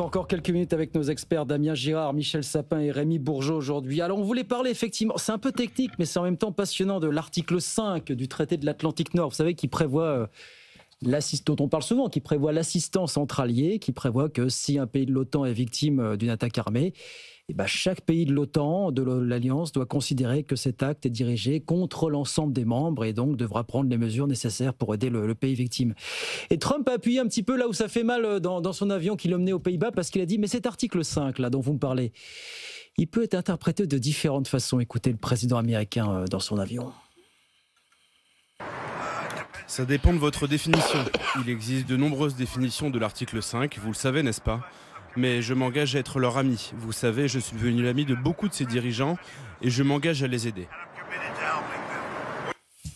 Encore quelques minutes avec nos experts Damien Girard, Michel Sapin et Rémi Bourgeot aujourd'hui. Alors on voulait parler effectivement, c'est un peu technique mais c'est en même temps passionnant, de l'article 5 du traité de l'Atlantique Nord, vous savez, qui prévoit, dont on parle souvent, qui prévoit l'assistance entre alliés, qui prévoit que si un pays de l'OTAN est victime d'une attaque armée, eh ben chaque pays de l'OTAN, de l'Alliance, doit considérer que cet acte est dirigé contre l'ensemble des membres et donc devra prendre les mesures nécessaires pour aider le pays victime. Et Trump a appuyé un petit peu là où ça fait mal dans son avion qui l'emmenait aux Pays-Bas, parce qu'il a dit, mais cet article 5 là dont vous me parlez, il peut être interprété de différentes façons. Écoutez le président américain dans son avion. Ça dépend de votre définition. Il existe de nombreuses définitions de l'article 5, vous le savez, n'est-ce pas ? Mais je m'engage à être leur ami. Vous savez, je suis devenu l'ami de beaucoup de ces dirigeants et je m'engage à les aider.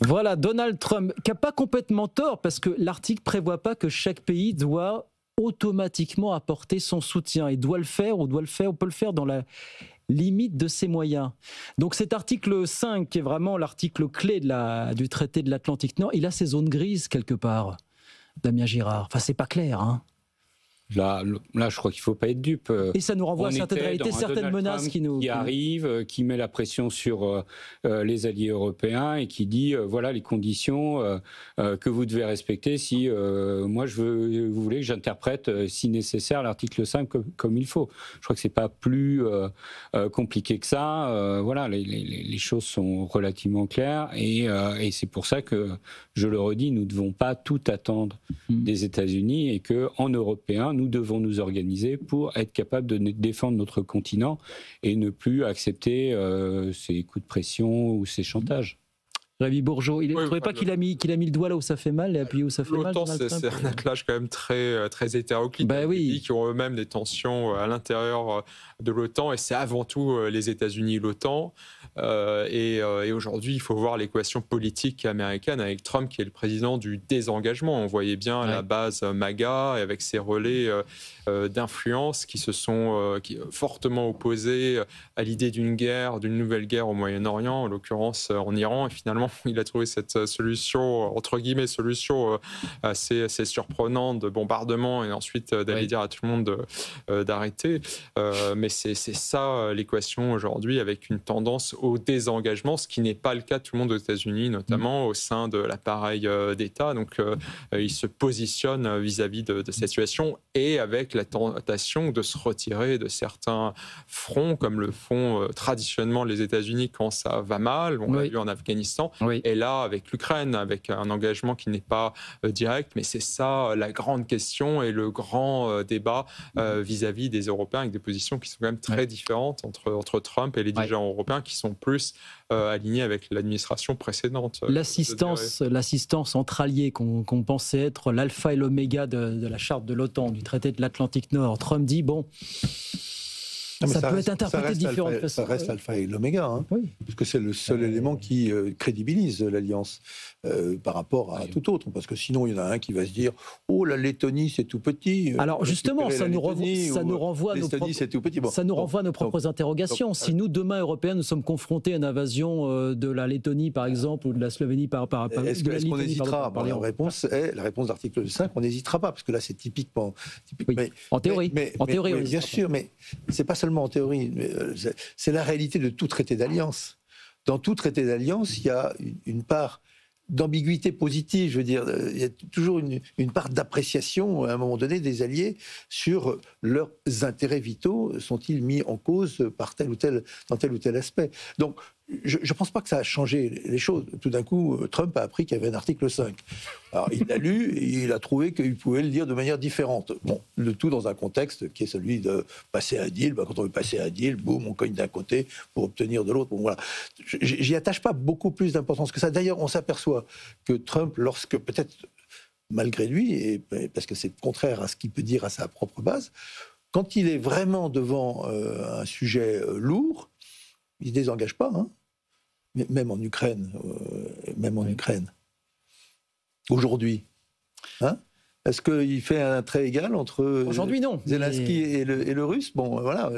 Voilà, Donald Trump, qui n'a pas complètement tort, parce que l'article ne prévoit pas que chaque pays doit automatiquement apporter son soutien. Il doit le faire, on peut le faire dans la limite de ses moyens. Donc cet article 5, qui est vraiment l'article clé du traité de l'Atlantique Nord, il a ses zones grises quelque part, Damien Girard. Enfin, c'est pas clair, hein. Là, je crois qu'il ne faut pas être dupe. Et ça nous renvoie à certaines réalités, certaines menaces qui arrivent, qui met la pression sur les alliés européens et qui dit voilà les conditions que vous devez respecter si vous voulez que j'interprète si nécessaire l'article 5 comme il faut. Je crois que ce n'est pas plus compliqué que ça. Voilà, les choses sont relativement claires et c'est pour ça que, je le redis, nous ne devons pas tout attendre des États-Unis et qu'en Européens, nous devons nous organiser pour être capables de défendre notre continent et ne plus accepter ces coups de pression ou ces chantages. Rémi Bourgeot, vous ne trouvez pas qu'il a mis le doigt là où ça fait mal et appuyé où ça fait mal? L'OTAN, c'est un attelage quand même très, très hétéroclite. Bah oui. Des pays qui ont eux-mêmes des tensions à l'intérieur de l'OTAN, et c'est avant tout les États-Unis et l'OTAN. Et aujourd'hui, il faut voir l'équation politique américaine avec Trump, qui est le président du désengagement. On voyait bien la base MAGA avec ses relais d'influence qui se sont fortement opposés à l'idée d'une nouvelle guerre au Moyen-Orient, en l'occurrence en Iran. Et finalement, il a trouvé cette solution, entre guillemets, assez surprenante de bombardement et ensuite d'aller dire à tout le monde d'arrêter. Mais c'est ça l'équation aujourd'hui, avec une tendance au désengagement, ce qui n'est pas le cas de tout le monde aux États-Unis, notamment au sein de l'appareil d'État. Donc, il se positionne vis-à-vis de cette situation et avec la tentation de se retirer de certains fronts, comme le font traditionnellement les États-Unis quand ça va mal. On l'a vu en Afghanistan. Et là, avec l'Ukraine, avec un engagement qui n'est pas direct, mais c'est ça la grande question et le grand débat vis-à-vis des Européens, avec des positions qui sont quand même très différentes entre Trump et les dirigeants européens qui sont plus alignés avec l'administration précédente. L'assistance entre alliés qu'on pensait être l'alpha et l'oméga de la charte de l'OTAN, du traité de l'Atlantique Nord. Trump dit, bon... Ça peut être interprété de différentes façons. Ça reste l'alpha et l'oméga, hein, parce que c'est le seul élément qui crédibilise l'alliance par rapport à tout autre. Parce que sinon, il y en a un qui va se dire « Oh, la Lettonie, c'est tout petit ». Alors justement, ça nous renvoie à nos propres interrogations. Si nous, demain, Européens, nous sommes confrontés à une invasion de la Lettonie, par exemple, ou de la Slovénie par est-ce qu'on hésitera? La réponse de l'article 5, on n'hésitera pas, parce que là, c'est typiquement... Oui. En théorie. Bien sûr, mais c'est pas seulement en théorie, c'est la réalité de tout traité d'alliance. Dans tout traité d'alliance, il y a une part d'ambiguïté positive, je veux dire, il y a toujours une part d'appréciation à un moment donné des alliés sur leurs intérêts vitaux, sont-ils mis en cause par dans tel ou tel aspect. Donc, je ne pense pas que ça a changé les choses. Tout d'un coup, Trump a appris qu'il y avait un article 5. Alors, il l'a lu et il a trouvé qu'il pouvait le lire de manière différente. Bon, le tout dans un contexte qui est celui de passer un deal. Quand on veut passer un deal, boum, on cogne d'un côté pour obtenir de l'autre. Bon, voilà. J'y attache pas beaucoup plus d'importance que ça. D'ailleurs, on s'aperçoit que Trump, lorsque peut-être malgré lui, et parce que c'est contraire à ce qu'il peut dire à sa propre base, quand il est vraiment devant un sujet lourd, il ne se désengage pas, hein. Même en Ukraine, aujourd'hui. Hein, Est-ce qu'il fait un trait égal entre aujourd'hui, non. Zelensky et le Russe? Bon, voilà,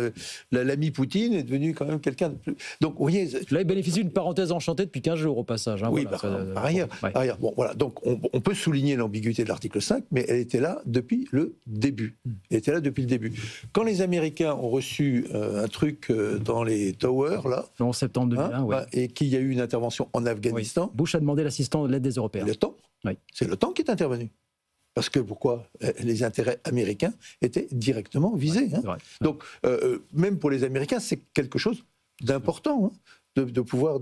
l'ami Poutine est devenu quand même quelqu'un de plus... Donc, vous voyez... Là, il bénéficie d'une parenthèse enchantée depuis 15 jours au passage. Hein, oui, voilà, par ailleurs. Bon, voilà. Donc, on peut souligner l'ambiguïté de l'article 5, mais elle était là depuis le début. Quand les Américains ont reçu un truc dans les Towers, là... En septembre 2001, et qu'il y a eu une intervention en Afghanistan... Oui. Bush a demandé l'assistance de l'aide des Européens. L'OTAN. C'est l'OTAN qui est intervenu. Parce que pourquoi? Les intérêts américains étaient directement visés. Donc, même pour les Américains, c'est quelque chose d'important. De pouvoir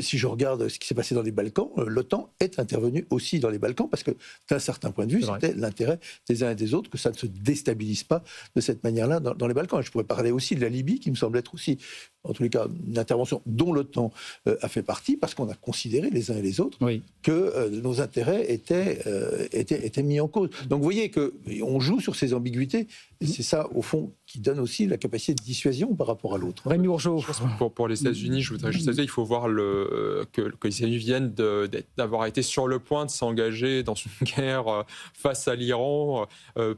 si je regarde ce qui s'est passé dans les Balkans, l'OTAN est intervenue aussi dans les Balkans parce que d'un certain point de vue, c'était l'intérêt des uns et des autres que ça ne se déstabilise pas de cette manière-là dans les Balkans. Et je pourrais parler aussi de la Libye qui me semble être aussi, en tous les cas, une intervention dont l'OTAN a fait partie parce qu'on a considéré les uns et les autres que nos intérêts étaient mis en cause. Donc vous voyez qu'on joue sur ces ambiguïtés et c'est ça, au fond, qui donne aussi la capacité de dissuasion par rapport à l'autre. Rémi Bourgeot. Pour les États-Unis, je voudrais juste dire qu'il faut voir que les États-Unis viennent d'avoir été sur le point de s'engager dans une guerre face à l'Iran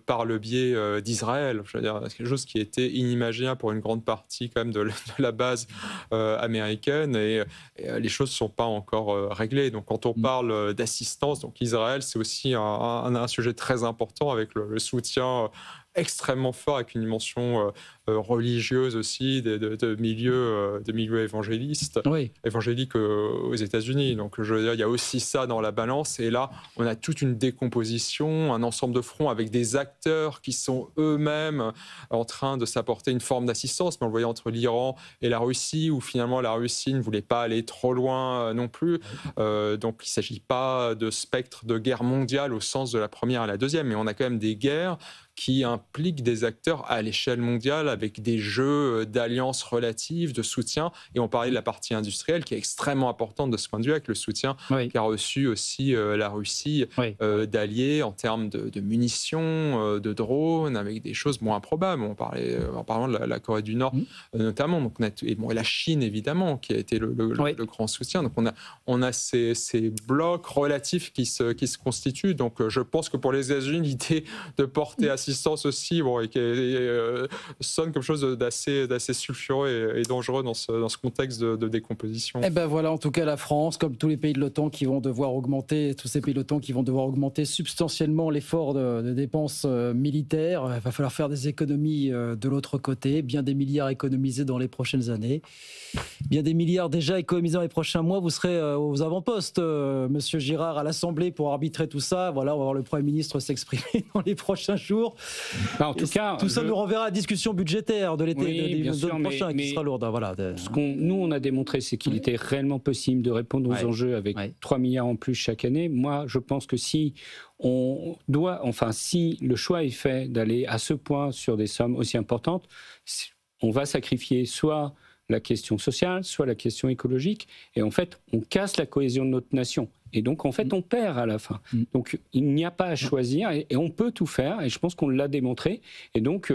par le biais d'Israël. Je veux dire, c'est quelque chose qui était inimaginable pour une grande partie quand même de la base américaine et les choses ne sont pas encore réglées. Donc quand on parle d'assistance, donc Israël, c'est aussi un sujet très important avec le soutien extrêmement fort avec une dimension religieuse aussi de milieux évangéliques aux États-Unis. Donc je veux dire, il y a aussi ça dans la balance. Et là, on a toute une décomposition, un ensemble de fronts avec des acteurs qui sont eux-mêmes en train de s'apporter une forme d'assistance. Mais on le voyait entre l'Iran et la Russie, où finalement la Russie ne voulait pas aller trop loin non plus. Donc il ne s'agit pas de spectre de guerre mondiale au sens de la première et la deuxième, mais on a quand même des guerres qui impliquent des acteurs à l'échelle mondiale avec des jeux d'alliances relatives, de soutien. Et on parlait de la partie industrielle qui est extrêmement importante de ce point de vue, avec le soutien qu'a reçu aussi la Russie d'alliés en termes de munitions, de drones, avec des choses moins improbables. On parlait en parlant de la Corée du Nord notamment. Donc et la Chine, évidemment, qui a été le grand soutien. Donc on a ces blocs relatifs qui se constituent. Donc je pense que pour les États-Unis, l'idée de porter assistance aussi, et qui sonne comme chose d'assez sulfureux et dangereux dans ce contexte de décomposition. Et ben voilà, en tout cas la France, comme tous les pays de l'OTAN qui vont devoir augmenter, tous ces pays de l'OTAN qui vont devoir augmenter substantiellement l'effort de dépenses militaires. Il va falloir faire des économies de l'autre côté, bien des milliards économisés dans les prochaines années, bien des milliards déjà économisés dans les prochains mois. Vous serez aux avant-postes, Monsieur Girard, à l'Assemblée pour arbitrer tout ça. Voilà, on va voir le Premier ministre s'exprimer dans les prochains jours. En tout cas, tout ça nous renverra à la discussion budgétaire de l'été prochain qui sera lourde. Voilà. Ce nous, on a démontré, c'est qu'il était réellement possible de répondre aux enjeux avec 3 milliards en plus chaque année. Moi, je pense que si le choix est fait d'aller à ce point sur des sommes aussi importantes, on va sacrifier soit la question sociale, soit la question écologique, et en fait, on casse la cohésion de notre nation. Et donc, en fait, on perd à la fin. Donc, il n'y a pas à choisir, et on peut tout faire, et je pense qu'on l'a démontré. Et donc,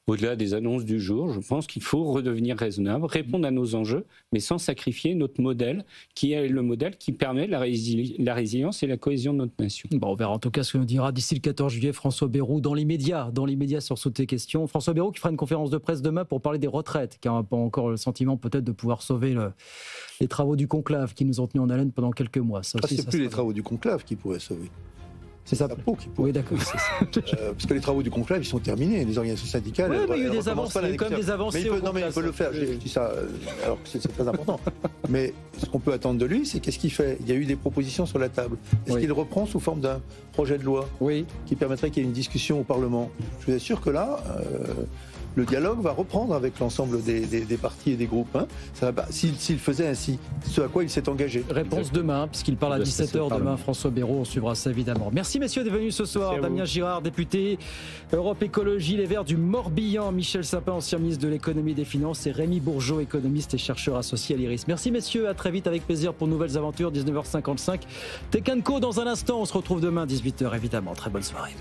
au-delà des annonces du jour, je pense qu'il faut redevenir raisonnable, répondre à nos enjeux, mais sans sacrifier notre modèle, qui est le modèle qui permet la résilience et la cohésion de notre nation. Bon, on verra en tout cas ce que nous dira d'ici le 14 juillet François Bayrou dans l'immédiat sur toutes ces questions. François Bayrou qui fera une conférence de presse demain pour parler des retraites, qui n'a pas encore le sentiment peut-être de pouvoir sauver les travaux du conclave qui nous ont tenus en haleine pendant quelques mois. Ça aussi, c'est plus les travaux du conclave qui pourraient sauver. C'est ça. Oui, d'accord. Parce que les travaux du conclave, ils sont terminés. Les organisations syndicales. Oui, mais il y a eu des avancées. Il y a quand même des avancées. Mais il peut le faire. Je dis ça alors que c'est très important. Mais ce qu'on peut attendre de lui, c'est qu'est-ce qu'il fait? Il y a eu des propositions sur la table. Est-ce qu'il reprend sous forme d'un projet de loi qui permettrait qu'il y ait une discussion au Parlement? Je vous assure que là, le dialogue va reprendre avec l'ensemble des partis et des groupes. S'il faisait ainsi, ce à quoi il s'est engagé. Réponse demain, puisqu'il parle à 17h demain, François Bayrou, on suivra ça évidemment. Merci messieurs d'être venus ce soir. Damien Girard, député Europe Écologie Les Verts du Morbihan, Michel Sapin, ancien ministre de l'économie et des finances, et Rémi Bourgeot, économiste et chercheur associé à l'IRIS. Merci messieurs, à très vite avec plaisir pour de nouvelles aventures, 19h55. Tech & Co dans un instant, on se retrouve demain, 18h évidemment. Très bonne soirée.